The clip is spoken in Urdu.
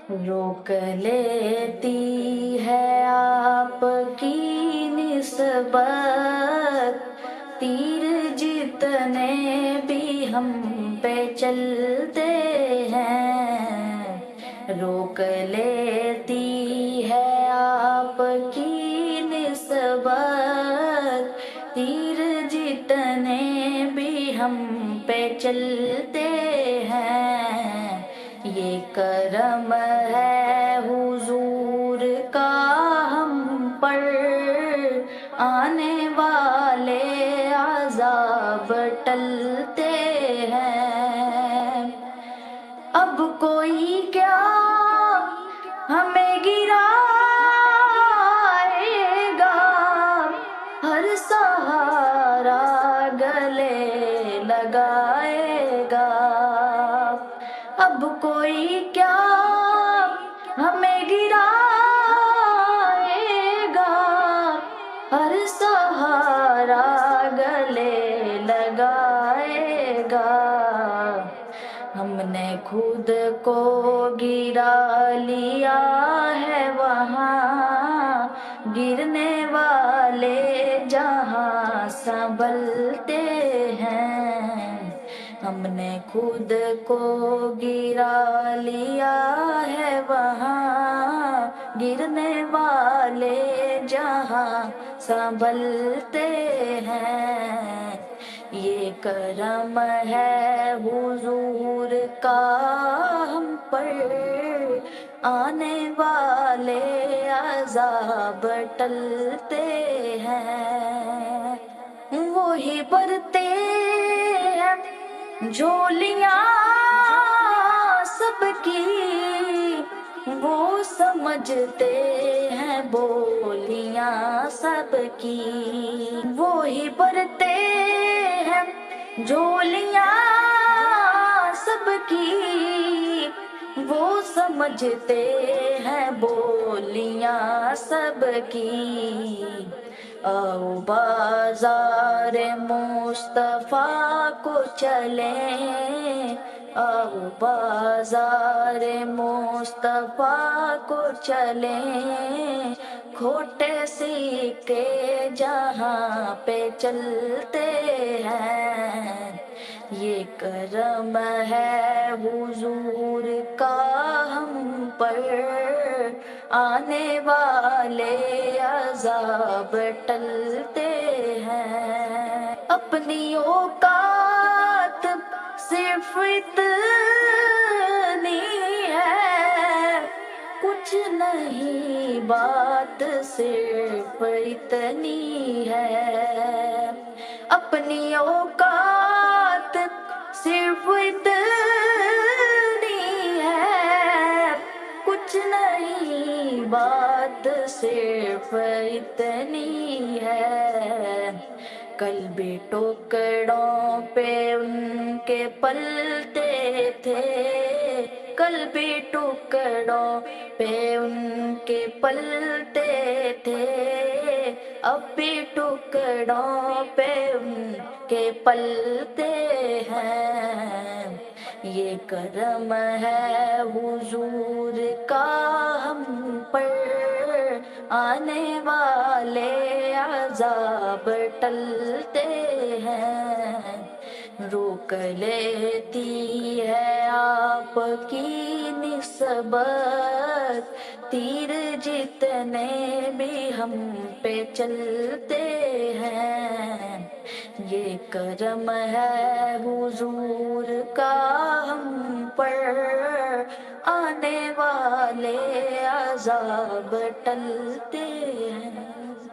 روک لیتی ہے آپ کی نسبت، تیر جتنے بھی ہم پہ چلتے ہیں، روک لیتی ہے آپ کی نسبت، تیر جتنے بھی ہم پہ چلتے ہیں، یہ کرم ہے حضور کا ہم پر، آنے والے عذاب ٹلتے ہیں۔ اب کوئی کیا ہمیں گرائے گا، ہر سہارا گلے لگائے گا۔ اب کوئی کیا ہمیں گرائے گا، ہر سہارا گلے لگائے گا۔ ہم نے خود کو گرا لیا ہے وہاں، گرنے والے جہاں سنبھلتے ہیں۔ ہم نے خود کو گرا لیا ہے وہاں، گرنے والے جہاں سنبھلتے ہیں۔ یہ کرم ہے حضور کا ہم پر، آنے والے عذاب ٹلتے ہیں۔ وہی بھرتے ہیں جھولیاں سب کی، وہ سمجھتے ہیں بولیاں سب کی۔ وہی بھرتے ہیں جھولیاں سب کی، وہ سمجھتے ہیں بولیاں سب کی۔ آؤ بازار مصطفیٰ کو چلیں، آؤ بازار مصطفیٰ کو چلیں، کھوٹے سکے جہاں پہ چلتے ہیں۔ یہ کرم ہے حضور کا ہم پر، آنے والے عذاب ٹلتے ہیں۔ اپنی اوقات صرف اتنی ہے، کچھ نہیں بات صرف اتنی ہے۔ اپنی اوقات صرف اتنی ہے، کچھ نہیں بات صرف اتنی ہے۔ کل بھی ٹکڑوں پہ ان کے پلتے تھے، کل بھی ٹکڑوں پہ ان کے پلتے تھے، اب بھی ٹکڑوں پہ ان کے پلتے ہیں۔ یہ کرم ہے حضور کا ہم پر، آنے والے عذاب ٹلتے ہیں۔ روک لیتی ہے آپ کی نسبت، تیر جتنے بھی ہم پہ چلتے ہیں۔ یہ کرم ہے حضور کا ہم پر، آنے والے عذاب ٹلتے ہیں۔